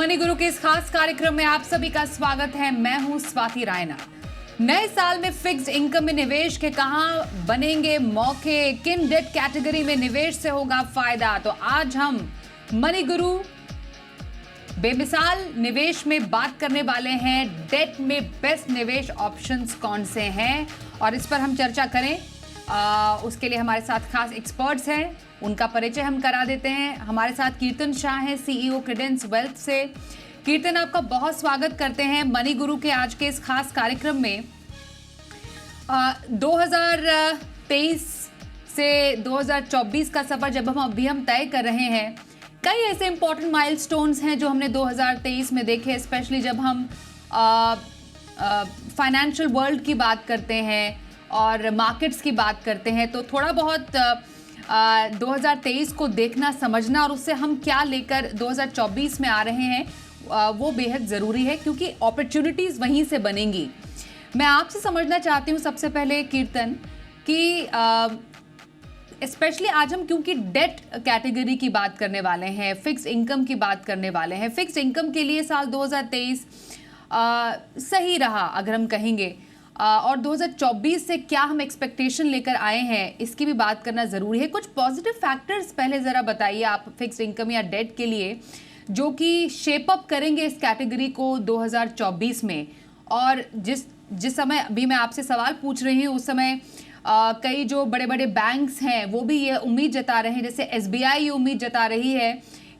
Money गुरु के इस खास कार्यक्रम में आप सभी का स्वागत है। मैं हूं स्वाति रायना। नए साल में फिक्स्ड इनकम में निवेश के कहां बनेंगे मौके, किन डेट कैटेगरी में निवेश से होगा फायदा, तो आज हम मनी गुरु बेमिसाल निवेश में बात करने वाले हैं। डेट में बेस्ट निवेश ऑप्शंस कौन से हैं और इस पर हम चर्चा करें। उसके लिए हमारे साथ खास एक्सपर्ट्स हैं, उनका परिचय हम करा देते हैं। हमारे साथ कीर्तन शाह हैं, सीईओ क्रेडेंस वेल्थ से। कीर्तन, आपका बहुत स्वागत करते हैं मनी गुरु के आज के इस खास कार्यक्रम में। 2023 से 2024 का सफर जब हम तय कर रहे हैं, कई ऐसे इंपॉर्टेंट माइलस्टोन्स हैं जो हमने 2023 में देखे, स्पेशली जब हम फाइनेंशियल वर्ल्ड की बात करते हैं और मार्केट्स की बात करते हैं, तो थोड़ा बहुत 2023 को देखना, समझना और उससे हम क्या लेकर 2024 में आ रहे हैं वो बेहद ज़रूरी है, क्योंकि अपॉर्चुनिटीज़ वहीं से बनेंगी। मैं आपसे समझना चाहती हूँ सबसे पहले कीर्तन कि स्पेशली आज हम क्योंकि डेट कैटेगरी की बात करने वाले हैं, फिक्स इनकम की बात करने वाले हैं। फिक्स इनकम के लिए साल 2023 सही रहा अगर हम कहेंगे, और 2024 से क्या हम एक्सपेक्टेशन लेकर आए हैं इसकी भी बात करना ज़रूरी है। कुछ पॉजिटिव फैक्टर्स पहले ज़रा बताइए आप फिक्स इनकम या डेट के लिए, जो कि शेप अप करेंगे इस कैटेगरी को 2024 में। और जिस समय अभी मैं आपसे सवाल पूछ रही हूँ, उस समय कई जो बड़े बड़े बैंक्स हैं वो भी ये उम्मीद जता रहे हैं, जैसे एसबीआई ये उम्मीद जता रही है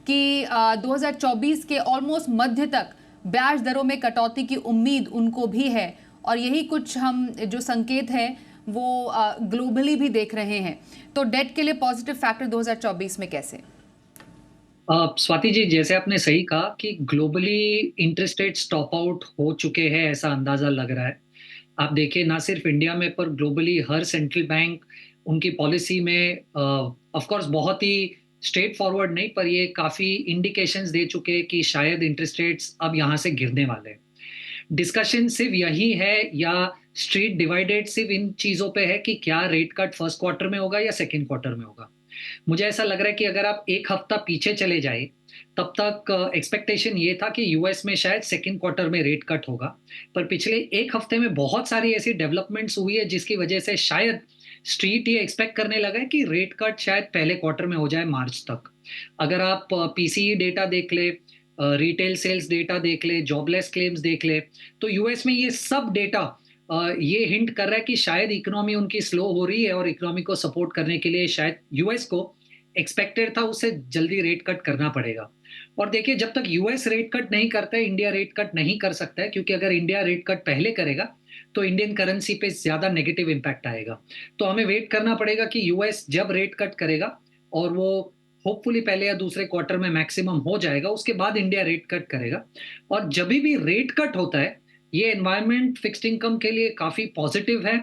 कि 2024 के ऑलमोस्ट मध्य तक ब्याज दरों में कटौती की उम्मीद उनको भी है। और यही कुछ हम जो संकेत है वो ग्लोबली भी देख रहे हैं। तो डेट के लिए पॉजिटिव फैक्टर 2024 में कैसे? स्वाति जी, जैसे आपने सही कहा कि globally interest rate stop out हो चुके हैं, ऐसा अंदाजा लग रहा है। आप देखिए, ना सिर्फ इंडिया में पर ग्लोबली हर सेंट्रल बैंक उनकी पॉलिसी में ऑफ कोर्स बहुत ही स्ट्रेट फॉरवर्ड नहीं, पर ये काफ़ी इंडिकेशंस दे चुके हैं कि शायद इंटरेस्ट रेट्स अब यहाँ से गिरने वाले हैं। डिस्कशन सिर्फ यही है या स्ट्रीट डिवाइडेड सिर्फ इन चीज़ों पे है कि क्या रेट कट फर्स्ट क्वार्टर में होगा या सेकेंड क्वार्टर में होगा। मुझे ऐसा लग रहा है कि अगर आप एक हफ्ता पीछे चले जाए, तब तक एक्सपेक्टेशन ये था कि यूएस में शायद सेकेंड क्वार्टर में रेट कट होगा। पर पिछले एक हफ्ते में बहुत सारी ऐसी डेवलपमेंट्स हुई है जिसकी वजह से शायद स्ट्रीट ये एक्सपेक्ट करने लगा है कि रेट कट शायद पहले क्वार्टर में हो जाए, मार्च तक। अगर आप पीसीई डेटा देख ले, रिटेल सेल्स डेटा देख ले, जॉबलेस क्लेम्स देख ले, तो यूएस में ये सब डेटा ये हिंट कर रहा है कि शायद इकोनॉमी उनकी स्लो हो रही है और इकोनॉमी को सपोर्ट करने के लिए शायद यूएस को एक्सपेक्टेड था उससे जल्दी रेट कट करना पड़ेगा। और देखिए, जब तक यूएस रेट कट नहीं करता है, इंडिया रेट कट नहीं कर सकता है, क्योंकि अगर इंडिया रेट कट पहले करेगा तो इंडियन करेंसी पे ज़्यादा नेगेटिव इम्पैक्ट आएगा। तो हमें वेट करना पड़ेगा कि यूएस जब रेट कट करेगा, और वो होपफुली पहले या दूसरे क्वार्टर में मैक्सिमम हो जाएगा, उसके बाद इंडिया रेट कट करेगा। और जब भी रेट कट होता है, ये एनवायरनमेंट फिक्स्ड इनकम के लिए काफ़ी पॉजिटिव है,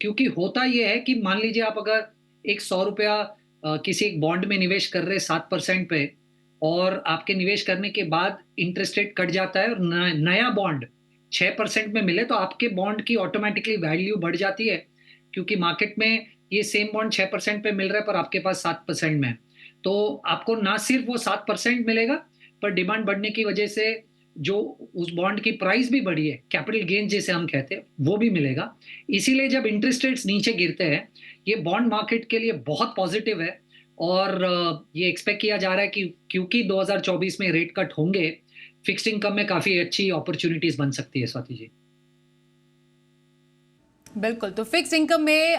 क्योंकि होता ये है कि मान लीजिए आप अगर एक 100 रुपया किसी एक बॉन्ड में निवेश कर रहे 7% पे, और आपके निवेश करने के बाद इंटरेस्ट रेट कट जाता है और नया बॉन्ड 6% में मिले, तो आपके बॉन्ड की ऑटोमेटिकली वैल्यू बढ़ जाती है, क्योंकि मार्केट में ये सेम बॉन्ड 6% पे मिल रहा है पर आपके पास 7% में है। तो आपको ना सिर्फ वो 7% मिलेगा, पर डिमांड बढ़ने की वजह से जो उस बॉन्ड की प्राइस भी बढ़ी है, कैपिटल गेन जिसे हम कहते हैं, वो भी मिलेगा। इसीलिए जब इंटरेस्ट रेट्स नीचे गिरते हैं, ये बॉन्ड मार्केट के लिए बहुत पॉजिटिव है। और ये एक्सपेक्ट किया जा रहा है कि क्योंकि 2024 में रेट कट होंगे, फिक्स्ड इनकम में काफ़ी अच्छी अपॉर्चुनिटीज बन सकती है। स्वाति जी, बिल्कुल। तो फिक्स इनकम में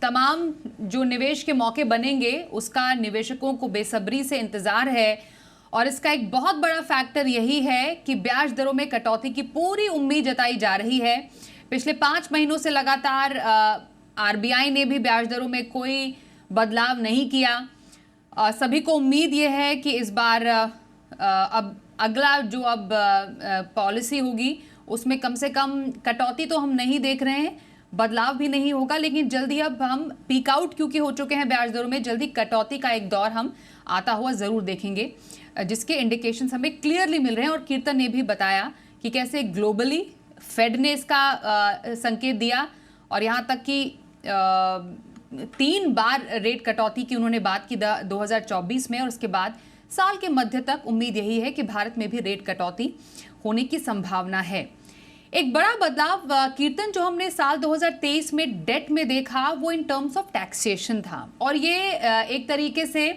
तमाम जो निवेश के मौके बनेंगे उसका निवेशकों को बेसब्री से इंतजार है, और इसका एक बहुत बड़ा फैक्टर यही है कि ब्याज दरों में कटौती की पूरी उम्मीद जताई जा रही है। पिछले 5 महीनों से लगातार आरबीआई ने भी ब्याज दरों में कोई बदलाव नहीं किया। सभी को उम्मीद ये है कि इस बार अब अगला जो अब पॉलिसी होगी उसमें कम से कम कटौती तो हम नहीं देख रहे हैं, बदलाव भी नहीं होगा, लेकिन जल्दी अब हम पीक आउट क्योंकि हो चुके हैं ब्याज दरों में, जल्दी कटौती का एक दौर हम आता हुआ ज़रूर देखेंगे, जिसके इंडिकेशंस हमें क्लियरली मिल रहे हैं। और कीर्तन ने भी बताया कि कैसे ग्लोबली फेड ने इसका संकेत दिया, और यहाँ तक कि 3 बार रेट कटौती की उन्होंने बात की 2024 में, और उसके बाद साल के मध्य तक उम्मीद यही है कि भारत में भी रेट कटौती होने की संभावना है। एक बड़ा बदलाव कीर्तन जो हमने साल 2023 में डेट में देखा वो इन टर्म्स ऑफ टैक्सेशन था, और ये एक तरीके से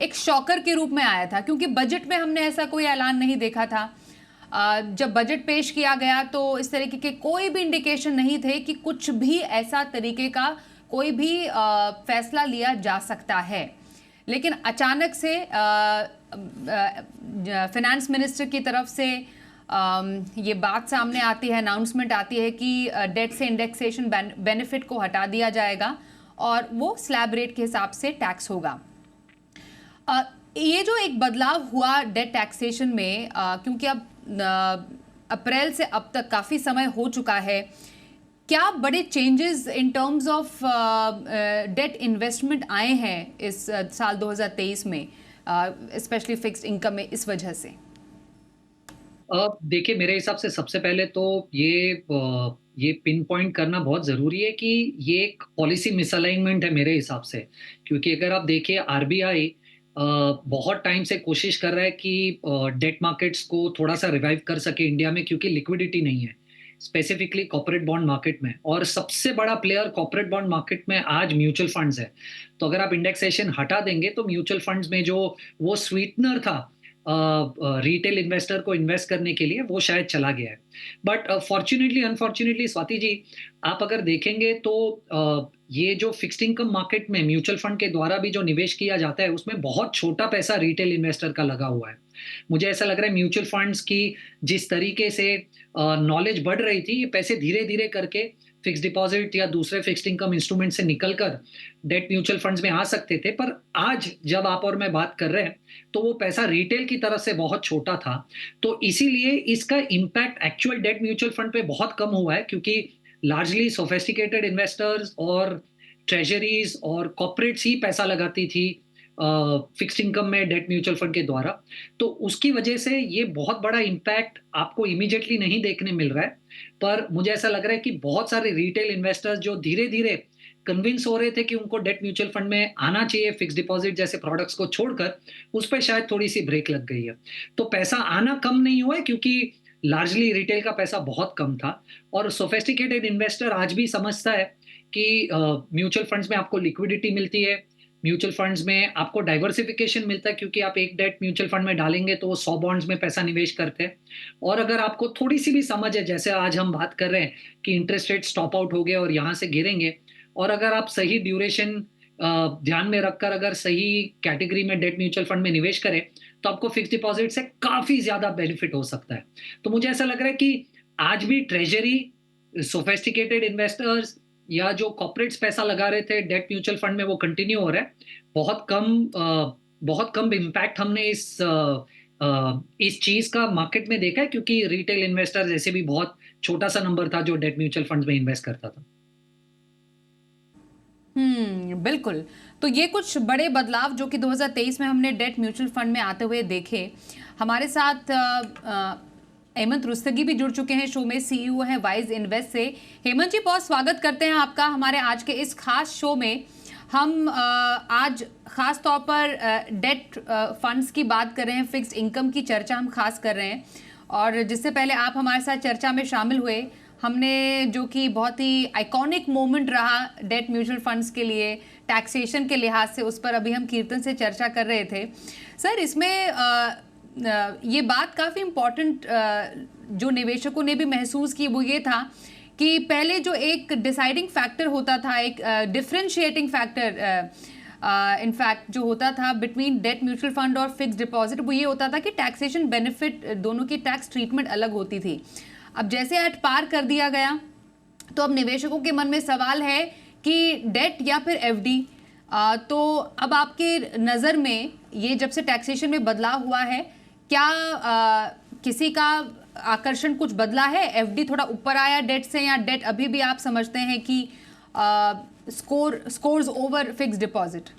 एक शॉकर के रूप में आया था, क्योंकि बजट में हमने ऐसा कोई ऐलान नहीं देखा था। जब बजट पेश किया गया तो इस तरीके के कोई भी इंडिकेशन नहीं थे कि कुछ भी ऐसा तरीके का कोई भी फैसला लिया जा सकता है। लेकिन अचानक से फाइनेंस मिनिस्टर की तरफ से ये बात सामने आती है, अनाउंसमेंट आती है कि डेट से इंडेक्सेशन बेनिफिट को हटा दिया जाएगा और वो स्लैब रेट के हिसाब से टैक्स होगा। ये जो एक बदलाव हुआ डेट टैक्सेशन में, क्योंकि अब अप्रैल से अब तक काफ़ी समय हो चुका है, क्या बड़े changes in terms of debt investment आए हैं इस साल 2023 में, स्पेशली फिक्स्ड इनकम में, इस वजह से? देखिए, मेरे हिसाब से सबसे पहले तो ये पिन पॉइंट करना बहुत ज़रूरी है कि ये एक पॉलिसी मिसअलाइनमेंट है मेरे हिसाब से। क्योंकि अगर आप देखिए, आरबीआई बहुत टाइम से कोशिश कर रहा है कि डेट मार्केट्स को थोड़ा-सा रिवाइव कर सके इंडिया में, क्योंकि लिक्विडिटी नहीं है, स्पेसिफिकली कॉर्पोरेट बॉन्ड मार्केट में, और सबसे बड़ा प्लेयर कॉर्पोरेट बॉन्ड मार्केट में आज म्यूचुअल फंड्स है। तो अगर आप इंडेक्सेशन हटा देंगे तो म्यूचुअल फंड्स में जो वो स्वीटनर था रिटेल इन्वेस्टर को इन्वेस्ट करने के लिए, वो शायद चला गया है। But fortunately unfortunately Swati ji, आप अगर देखेंगे तो ये जो फिक्स्ड इनकम मार्केट में म्यूचुअल फंड के द्वारा भी जो निवेश किया जाता है, उसमें बहुत छोटा पैसा रिटेल इन्वेस्टर का लगा हुआ है। मुझे ऐसा लग रहा है म्यूचुअल फंड्स की जिस तरीके से नॉलेज बढ़ रही थी, ये पैसे धीरे-धीरे करके फिक्स्ड डिपॉजिट या दूसरे फिक्स्ड इनकम इंस्ट्रूमेंट से निकलकर डेट म्यूचुअल फंड्स में आ सकते थे। पर आज जब आप और मैं बात कर रहे हैं, तो वो पैसा रिटेल की तरफ से बहुत छोटा था। तो इसीलिए इसका impact actual debt mutual fund पे बहुत कम हुआ है, क्योंकि लार्जली सोफिस्टिकेटेड इन्वेस्टर्स और ट्रेजरीज और कॉर्पोरेट्स ही पैसा लगाती थी फिक्स्ड इनकम में डेट म्यूचुअल फंड के द्वारा। तो उसकी वजह से ये बहुत बड़ा इम्पैक्ट आपको इमीडिएटली नहीं देखने मिल रहा है। पर मुझे ऐसा लग रहा है कि बहुत सारे रिटेल इन्वेस्टर्स जो धीरे-धीरे कन्विंस हो रहे थे कि उनको डेट म्यूचुअल फंड में आना चाहिए फिक्स्ड डिपॉजिट जैसे प्रोडक्ट्स को छोड़कर, उस पे शायद थोड़ी-सी ब्रेक लग गई है। तो पैसा आना कम नहीं हुआ है, क्योंकि लार्जली रिटेल का पैसा बहुत कम था, और सोफिस्टिकेटेड इन्वेस्टर आज भी समझता है कि म्यूचुअल फंड्स में आपको लिक्विडिटी मिलती है, म्यूचुअल फंड्स में आपको डाइवर्सिफिकेशन मिलता है, क्योंकि आप एक डेट म्यूचुअल फंड में डालेंगे तो वो 100 बॉन्ड्स में पैसा निवेश करते हैं। और अगर आपको थोड़ी-सी भी समझ है, जैसे आज हम बात कर रहे हैं कि इंटरेस्ट रेट स्टॉप आउट हो गए और यहाँ से गिरेंगे, और अगर आप सही ड्यूरेशन ध्यान में रखकर अगर सही कैटेगरी में डेट म्यूचुअल फंड में निवेश करें, तो आपको फिक्स्ड डिपॉजिट से काफ़ी ज़्यादा बेनिफिट हो सकता है। तो मुझे ऐसा लग रहा है कि आज भी ट्रेजरी, सोफिस्टिकेटेड इन्वेस्टर्स या जो कॉर्पोरेट्स पैसा लगा रहे थे डेट म्यूचुअल फंड में, वो कंटिन्यू हो रहा है। बहुत कम इम्पैक्ट हमने इस चीज़ का मार्केट में देखा है, क्योंकि रिटेल इन्वेस्टर्स ऐसे भी बहुत छोटा-सा नंबर था जो डेट म्यूचुअल फंड्स में इन्वेस्ट करता था। बिल्कुल। तो ये कुछ बड़े बदलाव जो कि 2023 में हमने डेट म्यूचुअल फंड में आते हुए देखे। हमारे साथ हेमंत रुस्तगी भी जुड़ चुके हैं शो में, सीईओ हैं वाइज इन्वेस्ट से। हेमंत जी, बहुत स्वागत करते हैं आपका हमारे आज के इस खास शो में। हम आज खास तौर पर डेट फंड्स की बात कर रहे हैं, फिक्स्ड इनकम की चर्चा हम खास कर रहे हैं। और जिससे पहले आप हमारे साथ चर्चा में शामिल हुए, हमने जो कि बहुत ही आइकॉनिक मोमेंट रहा डेट म्यूचुअल फंड्स के लिए टैक्सेशन के लिहाज से, उस पर अभी हम कीर्तन से चर्चा कर रहे थे। सर, इसमें ये बात काफ़ी इम्पॉर्टेंट जो निवेशकों ने भी महसूस की, वो ये था कि पहले जो एक डिसाइडिंग फैक्टर होता था, एक डिफरेंशिएटिंग फैक्टर इनफैक्ट जो होता था बिटवीन डेट म्यूचुअल फंड और फिक्स्ड डिपॉजिट, वो ये होता था कि टैक्सेशन बेनिफिट, दोनों की टैक्स ट्रीटमेंट अलग होती थी। अब जैसे ऐड पार कर दिया गया, तो अब निवेशकों के मन में सवाल है कि डेट या फिर एफडी। तो अब आपके नज़र में ये जब से टैक्सेशन में बदलाव हुआ है, क्या किसी का आकर्षण कुछ बदला है? एफडी थोड़ा ऊपर आया डेट से, या डेट अभी भी आप समझते हैं कि स्कोर्स ओवर फिक्स्ड डिपॉजिट?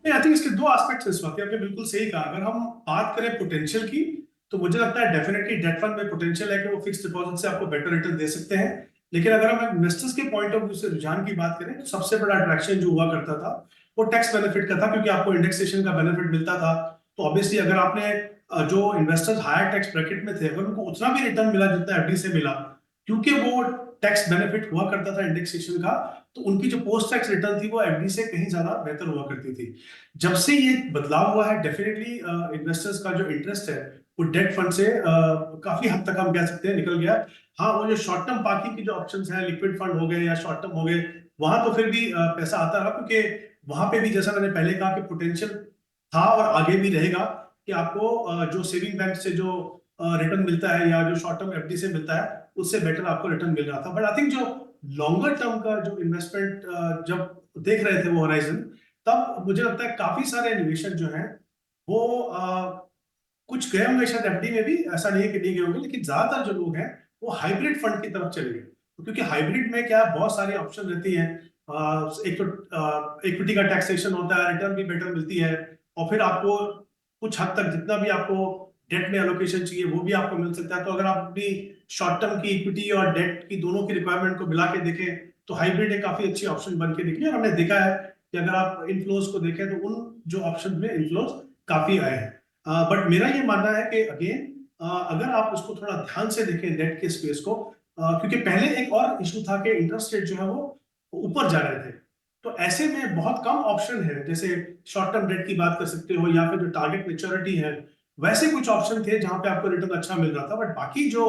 नहीं, आई थिंक इसके दो एस्पेक्ट्स हैं। स्वाति, आपने बिल्कुल सही कहा। अगर हम बात करें पोटेंशियल की, तो मुझे लगता है डेफिनेटली डेट फंड में पोटेंशियल है कि वो फिक्स्ड डिपॉजिट से आपको बेटर रिटर्न दे सकते हैं। लेकिन अगर हम इन्वेस्टर्स के पॉइंट ऑफ व्यू से रुझान की बात करें, तो सबसे बड़ा अट्रैक्शन जो हुआ करता था वो टैक्स बेनिफिट का था, क्योंकि आपको इंडेक्सेशन का बेनिफिट मिलता था। तो ऑब्वियसली अगर आपने जो इन्वेस्टर्स हायर टैक्स ब्रैकेट में थे, अगर उनको उतना भी रिटर्न मिला जितना एफडी से मिला, क्योंकि वो टैक्स बेनिफिट हुआ करता था इंडेक्सेशन का, तो उनकी जो पोस्ट टैक्स रिटर्न थी वो एफडी से कहीं ज्यादा बेहतर हुआ करती थी। जब से ये बदलाव हुआ है, डेफिनेटली इन्वेस्टर्स का जो इंटरेस्ट है वो डेट फंड से काफी हद तक हम कह सकते हैं निकल गया। हाँ, वो जो शॉर्ट टर्म बाकी की जो ऑप्शंस हैं, लिक्विड फंड हो गए या शॉर्ट टर्म हो गए, वहां तो फिर भी पैसा आता रहा, क्योंकि वहां पे भी जैसा मैंने पहले कहा कि पोटेंशियल था और आगे भी रहेगा कि आपको जो सेविंग बैंक से जो रिटर्न मिलता है या जो शॉर्ट टर्म एफडी से मिलता है उससे बेटर आपको रिटर्न मिल रहा था। बट आई थिंक जो लॉन्गर टर्म का जो इन्वेस्टमेंट जब देख रहे थे वो होराइजन, तब मुझे लगता है काफी सारे निवेशक जो हैं वो कुछ गए होंगे शायद एफडी में भी, ऐसा नहीं है कि नहीं गए होंगे, लेकिन ज्यादातर जो लोग हैं वो हाइब्रिड फंड की तरफ चले गए। क्योंकि हाइब्रिड में क्या बहुत सारी ऑप्शन रहती हैं। एक तो इक्विटी का टैक्सेशन होता है, रिटर्न भी बेटर मिलती है, और फिर आपको कुछ हद तक जितना भी आपको डेट में एलोकेशन चाहिए वो भी आपको मिल सकता है। तो अगर आप अपनी शॉर्ट टर्म की इक्विटी और डेट की दोनों की रिक्वायरमेंट को मिला के देखें तो हाइब्रिड एक काफी अच्छी ऑप्शन बन के निकली। और हमने देखा है कि अगर आप इनफ्लोज को देखें तो उन जो ऑप्शन में इनफ्लोज काफी आए हैं। बट मेरा ये मानना है कि अगेन अगर आप उसको थोड़ा ध्यान से देखें डेट के स्पेस को, क्योंकि पहले एक और इशू था कि इंटरेस्ट रेट जो है वो ऊपर जा रहे थे, तो ऐसे में बहुत कम ऑप्शन है, जैसे शॉर्ट टर्म डेट की बात कर सकते हो या फिर जो टारगेट मेच्योरिटी है, वैसे कुछ ऑप्शन थे जहां पे आपको रिटर्न अच्छा मिल रहा था। बट बाकी जो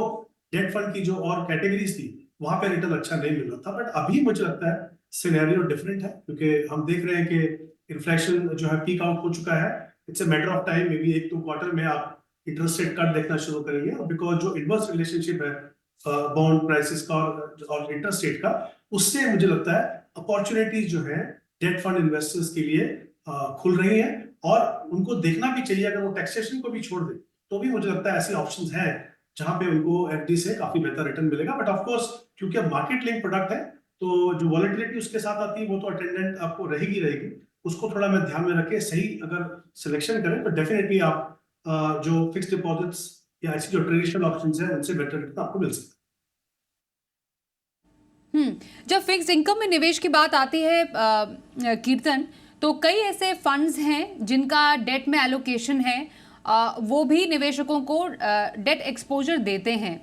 डेट फंड की जो और कैटेगरीज थी वहां पे रिटर्न अच्छा नहीं मिल रहा था। बट अभी मुझे लगता है सिनेरियो डिफरेंट है, क्योंकि हम देख रहे हैं कि इन्फ्लेशन जो है पीक आउट हो चुका है। It's a matter of time, may be 1-2 quarter में आप इंटरेस्ट रेट कट देखना शुरू करेंगे, बिकॉज जो इनवर्स रिलेशनशिप है बॉन्ड प्राइसेस का और इंटरेस्ट रेट का, उससे मुझे लगता है अपॉर्चुनिटीज जो है डेट फंड इन्वेस्टर्स के लिए खुल रही हैं। और उनको देखना भी चाहिए, अगर वो टैक्सेशन को भी छोड़ दे तो भी मुझे लगता है ऐसे ऑप्शंस हैं जहां पे उनको एफडी से काफी बेहतर रिटर्न मिलेगा। बट ऑफ कोर्स क्योंकि अब मार्केट लिंक प्रोडक्ट है, तो जो वॉलेटिलिटी उसके साथ आती है वो तो अटेंडेंट आपको रहेगी। उसको थोड़ा मैं ध्यान में रखे सही अगर सिलेक्शन करें तो डेफिनेटली आप जो फिक्स डिपॉजिट्स या ऐसी जो ट्रेडिशनल ऑप्शंस हैं उनसे बेटर रिटर्न आपको मिल सकता है। जब फिक्स इनकम में निवेश की बात आती है कीर्तन, तो कई ऐसे फंड्स हैं जिनका डेट में एलोकेशन है, वो भी निवेशकों को डेट एक्सपोजर देते हैं।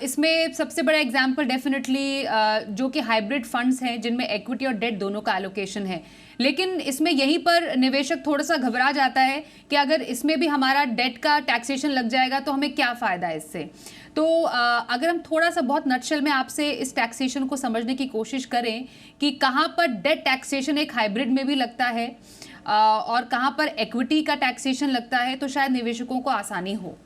इसमें सबसे बड़ा एग्जांपल डेफिनेटली जो कि हाइब्रिड फंड्स हैं जिनमें इक्विटी और डेट दोनों का एलोकेशन है। लेकिन इसमें यहीं पर निवेशक थोड़ा सा घबरा जाता है कि अगर इसमें भी हमारा डेट का टैक्सेशन लग जाएगा तो हमें क्या फ़ायदा है इससे। तो अगर हम थोड़ा सा बहुत नटशेल में आपसे इस टैक्सेशन को समझने की कोशिश करें कि कहाँ पर डेट टैक्सेशन एक हाइब्रिड में भी लगता है और कहाँ पर इक्विटी का टैक्सेशन लगता है, तो शायद निवेशकों को आसानी हो।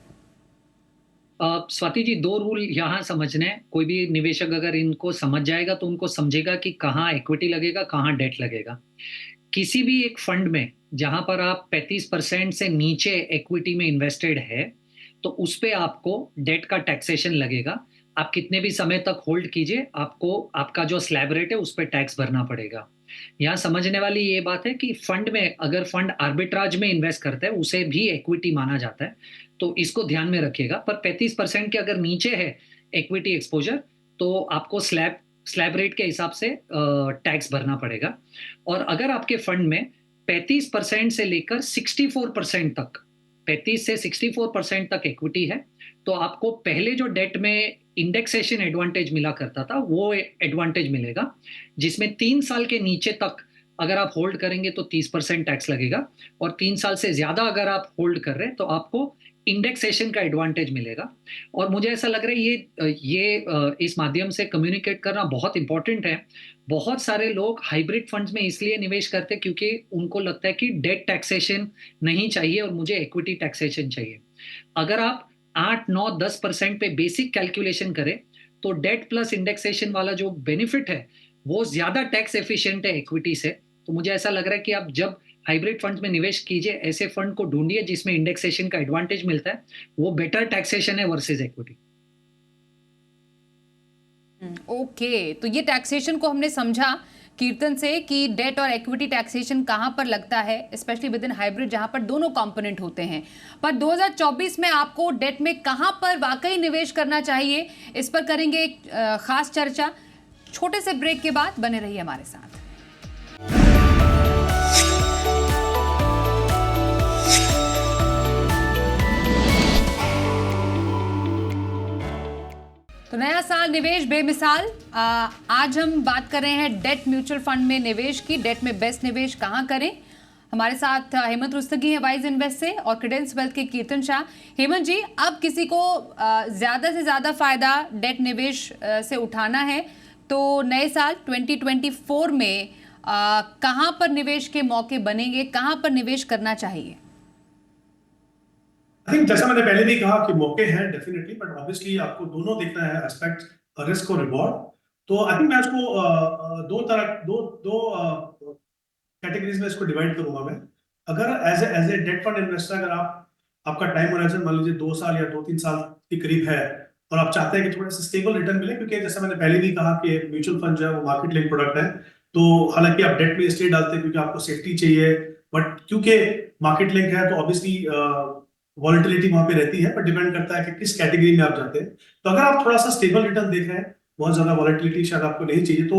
स्वाति जी, 2 रूल यहाँ समझने हैं। कोई भी निवेशक अगर इनको समझ जाएगा तो उनको समझेगा कि कहाँ इक्विटी लगेगा, कहाँ डेट लगेगा। किसी भी एक फंड में जहां पर आप 35% से नीचे इक्विटी में इन्वेस्टेड है तो उस पे आपको डेट का टैक्सेशन लगेगा। आप कितने भी समय तक होल्ड कीजिए, आपको आपका जो स्लैब रेट है उस पे टैक्स भरना पड़ेगा। यहाँ समझने वाली ये बात है कि फंड में अगर फंड आर्बिट्राज में इन्वेस्ट करता है उसे भी इक्विटी माना जाता है, तो इसको ध्यान में रखिएगा। पर 35% के अगर नीचे है इक्विटी एक्सपोजर तो आपको स्लैब रेट के हिसाब से टैक्स भरना पड़ेगा। और अगर आपके फंड में 35% से लेकर 64% तक, 35 से 64% तक इक्विटी है, तो आपको पहले जो डेट में इंडेक्सेशन एडवांटेज मिला करता था वो एडवांटेज मिलेगा, जिसमें 3 साल के नीचे तक अगर आप होल्ड करेंगे तो 30% टैक्स लगेगा, और 3 साल से ज्यादा अगर आप होल्ड कर रहे हैं तो आपको इंडेक्सेशन का एडवांटेज मिलेगा। और मुझे ऐसा लग रहा है ये इस माध्यम से कम्युनिकेट करना बहुत इंपॉर्टेंट है। बहुत सारे लोग हाइब्रिड फंड्स में इसलिए निवेश करते हैं क्योंकि उनको लगता है कि डेट टैक्सेशन नहीं चाहिए और मुझे इक्विटी टैक्सेशन चाहिए। अगर आप 8-9-10% पे बेसिक कैलकुलेशन करें तो डेट प्लस इंडेक्सेशन वाला जो बेनिफिट है वो ज्यादा टैक्स एफिशिएंट है इक्विटी से। तो मुझे ऐसा लग रहा है कि आप जब हाइब्रिड फंड्स में निवेश कीजिए, ऐसे फंड को ढूंढिए जिसमें इंडेक्सेशन का एडवांटेज मिलता है, वो बेटर टैक्सेशन है वर्सेस इक्विटी। ओके, तो ये टैक्सेशन को हमने समझा कीर्तन से कि डेट और इक्विटी टैक्सेशन कहां पर लगता है, स्पेशली विद इन हाइब्रिड जहां पर दोनों कंपोनेंट होते हैं। पर 2024 में आपको डेट में कहां पर वाकई निवेश करना चाहिए, इस पर करेंगे एक खास चर्चा। छोटे से ब्रेक के बाद बने रहिए हमारे साथ। तो नया साल निवेश बेमिसाल। आज हम बात कर रहे हैं डेट म्यूचुअल फंड में निवेश की। डेट में बेस्ट निवेश कहाँ करें? हमारे साथ हेमंत रुस्तगी हैं वाइज इन्वेस्ट से और क्रेडेंस वेल्थ के कीर्तन शाह। हेमंत जी, अब किसी को ज़्यादा से ज़्यादा फायदा डेट निवेश से उठाना है तो नए साल 2024 में कहाँ पर निवेश के मौके बनेंगे, कहाँ पर निवेश करना चाहिए? आई थिंक जैसा मैंने पहले भी कहा कि मौके हैं डेफिनेटली, बट ऑब्वियसली आपको दोनों देखना है एस्पेक्ट, रिस्क और रिवॉर्ड। तो आई थिंक मैं इसको दो कैटेगरीज में इसको डिवाइड करूंगा मैं। अगर as a debt fund investor, अगर आपका टाइम होराइजन मान लीजिए 2 साल या 2-3 साल के करीब है और आप चाहते हैं कि थोड़ा सा स्टेबल रिटर्न मिले, क्योंकि जैसा मैंने पहले भी कहा कि म्यूचुअल फंड जो है वो मार्केट लिंक प्रोडक्ट है, तो हालांकि आप डेट में इसलिए डालते हैं क्योंकि आपको सेफ्टी चाहिए, बट क्योंकि मार्केट लिंक है तो ऑब्वियसली वॉलेटिलिटी वहां पे रहती है, पर डिपेंड करता है कि किस कैटेगरी में आप जाते हैं। तो अगर आप थोड़ा सा स्टेबल रिटर्न देख रहे हैं, बहुत ज्यादा वॉलेटिलिटी शायद आपको नहीं चाहिए, तो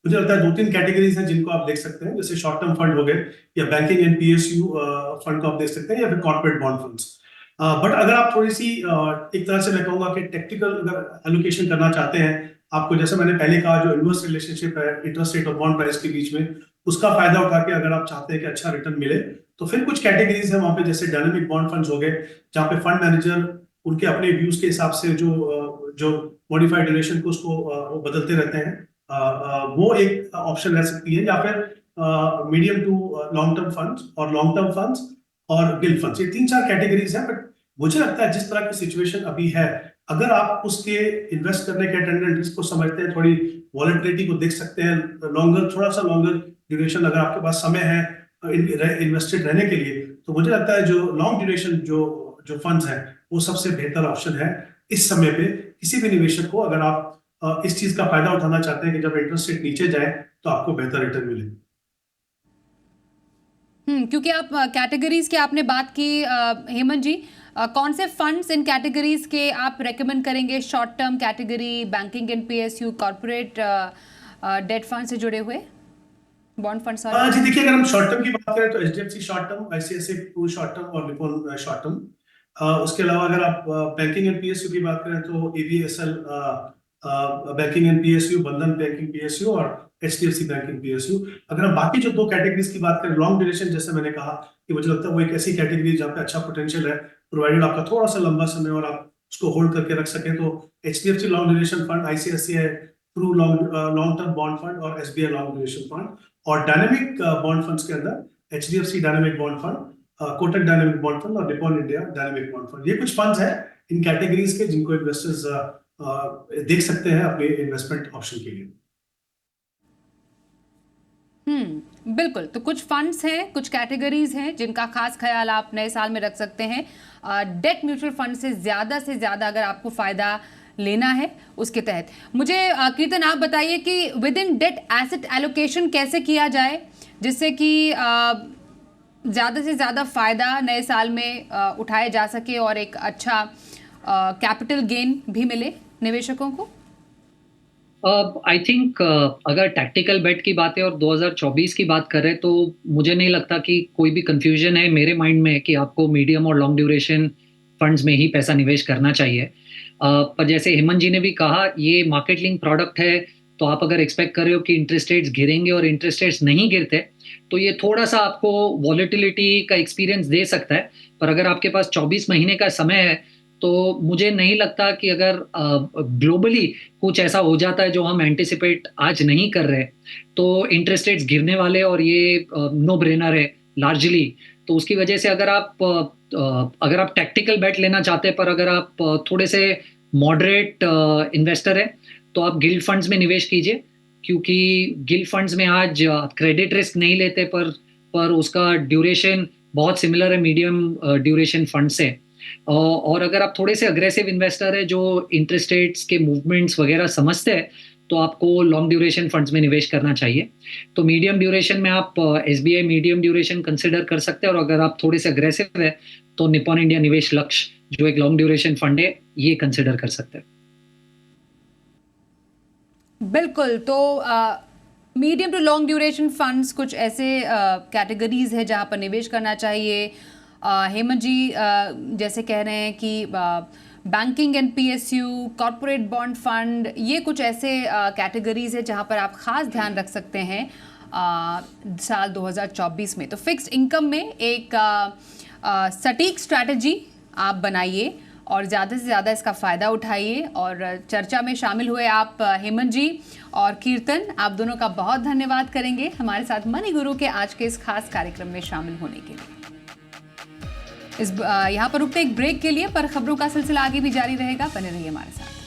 मुझे लगता है 2-3 कैटेगरीज हैं जिनको आप देख सकते हैं, जैसे शॉर्ट टर्म फंड हो गए या बैंकिंग एंड पीएसयू फंड को आप देख सकते हैं, या फिर कॉर्पोरेट बॉन्ड फंड्स। बट अगर आप थोड़ी सी एक तरह से मैं कहूंगा कि टेक्निकल अगर एलोकेशन करना चाहते हैं, आपको जैसे मैंने पहले कहा जो इनवर्स रिलेशनशिप है इंटरेस्ट रेट और बॉन्ड प्राइस के बीच में, उसका फायदा उठा के अगर आप चाहते हैं कि अच्छा रिटर्न मिले, तो फिर कुछ कैटेगरीज है वहां पे, जैसे डायनेमिक बॉन्ड फंड्स हो गए, जहाँ पे फंड मैनेजर उनके अपने व्यूज के हिसाब से जो मॉडिफाइड ड्यूरेशन को उसको वो बदलते रहते हैं, वो एक ऑप्शन रह सकती है। या फिर medium to long term funds और लॉन्ग टर्म फंड्स और गिल्ड फंड्स, ये 3-4 कैटेगरीज हैं। बट मुझे लगता है जिस तरह की सिचुएशन अभी है, अगर आप उसके इन्वेस्ट करने के अटेंडेंट रिस्क को समझते हैं, थोड़ी वॉलेटिलिटी को देख सकते हैं, थोड़ा सा लॉन्गर ड्यूरेशन अगर आपके पास समय है इन्वेस्टेड रहने के लिए, तो मुझे लगता है जो लॉन्ग ड्यूरेशन जो फंड्स हैं वो सबसे बेहतर ऑप्शन है इस समय पे किसी भी निवेशक को, अगर आप इस चीज का फायदा उठाना चाहते हैं कि जब इंटरेस्ट रेट नीचे जाए तो आपको बेहतर रिटर्न मिले। क्योंकि आप कैटेगरीज की आपने बात की हेमंत जी, कौन से फंड्स इन कैटेगरीज के आप रेकमेंड करेंगे? Short term category, banking and PSU, corporate debt fund से जुड़े हुए बॉन्ड फंड? जी देखिए, अगर हम शॉर्ट टर्म की बात करें तो HDFC short term, ICICI Pru short term और निप्पॉन शॉर्ट टर्म। उसके अलावा अगर आप बैंकिंग एंड पीएसयू की बात करें तो एवीएसएल बैंकिंग एंड पीएसयू, बंधन बैंकिंग पीएसयू और एचडीएफसी बैंकिंग पीएसयू। अगर हम बाकी जो 2 कैटेगरीज की बात करें, लॉन्ग ड्यूरेशन, जैसे मैंने कहा कि मुझे लगता है वो एक ऐसी कैटेगरी जहाँ पे अच्छा पोटेंशियल है, प्रोवाइडेड आपका थोड़ा सा लंबा समय और आप उसको होल्ड करके रख सकें, तो HDFC long duration fund, ICICI Pru long term bond fund और एसबीआई लॉन्ग ड्यूरेशन फंड। और डायनेमिक बॉन्ड फंड्स के अंदर HDFC dynamic bond fund, Kotak dynamic bond fund और Nippon India dynamic bond fund, ये कुछ फंड्स हैं इन कैटेगरीज के जिनको इन्वेस्टर्स देख सकते हैं अपने इन्वेस्टमेंट ऑप्शन के लिए। बिल्कुल। तो कुछ फंड्स हैं, कुछ कैटेगरीज हैं जिनका खास ख्याल आप नए साल में रख सकते हैं। डेट म्यूचुअल फंड से ज़्यादा अगर आपको फ़ायदा लेना है उसके तहत। मुझे कीर्तन आप बताइए कि within debt asset allocation कैसे किया जाए जिससे कि ज़्यादा से ज़्यादा फ़ायदा नए साल में उठाया जा सके और एक अच्छा कैपिटल गेन भी मिले निवेशकों को? आई थिंक अगर टैक्टिकल बेट की बात है और 2024 की बात करें तो मुझे नहीं लगता कि कोई भी कंफ्यूजन है मेरे माइंड में कि आपको मीडियम और लॉन्ग ड्यूरेशन फंड्स में ही पैसा निवेश करना चाहिए। पर जैसे हेमंत जी ने भी कहा, ये मार्केट लिंक प्रोडक्ट है, तो आप अगर एक्सपेक्ट कर रहे हो कि इंटरेस्ट रेट्स गिरेंगे और इंटरेस्ट रेट्स नहीं गिरते, तो ये थोड़ा सा आपको वॉलेटिलिटी का एक्सपीरियंस दे सकता है। पर अगर आपके पास 24 महीने का समय है तो मुझे नहीं लगता कि अगर ग्लोबली कुछ ऐसा हो जाता है जो हम एंटिसिपेट आज नहीं कर रहे, तो इंटरेस्ट रेट्स गिरने वाले और ये नो ब्रेनर है लार्जली। तो उसकी वजह से अगर आप टैक्टिकल बेट लेना चाहते हैं, पर अगर आप थोड़े से मॉडरेट इन्वेस्टर है, तो आप गिल्ड फंड्स में निवेश कीजिए, क्योंकि गिल्ड फंड्स में आज क्रेडिट रिस्क नहीं लेते, पर उसका ड्यूरेशन बहुत सिमिलर है मीडियम ड्यूरेशन फंड से। और अगर आप थोड़े से अग्रेसिव इन्वेस्टर है जो इंटरेस्ट रेट्स के मूवमेंट्स वगैरह समझते हैं, तो आपको लॉन्ग ड्यूरेशन फंड्स में निवेश करना चाहिए। तो मीडियम ड्यूरेशन में आप एसबीआई मीडियम ड्यूरेशन कंसिडर कर सकते हैं, और अगर आप थोड़े से अग्रेसिव है तो निप्पॉन इंडिया निवेश लक्ष्य जो एक लॉन्ग ड्यूरेशन फंड है, ये कंसिडर कर सकते हैं। बिल्कुल। तो medium to long duration funds कुछ ऐसे कैटेगरीज है जहां पर निवेश करना चाहिए। हेमंत जी जैसे कह रहे हैं कि banking and PSU, corporate bond fund, ये कुछ ऐसे कैटेगरीज है जहां पर आप खास ध्यान रख सकते हैं साल 2024 में। तो फिक्स्ड इनकम में एक सटीक स्ट्रैटेजी आप बनाइए और ज़्यादा से ज़्यादा इसका फ़ायदा उठाइए। और चर्चा में शामिल हुए आप हेमंत जी और कीर्तन, आप दोनों का बहुत धन्यवाद करेंगे हमारे साथ मनी गुरु के आज के इस खास कार्यक्रम में शामिल होने के लिए। यहाँ पर रुकते एक ब्रेक के लिए, पर खबरों का सिलसिला आगे भी जारी रहेगा, बने रहिए हमारे साथ।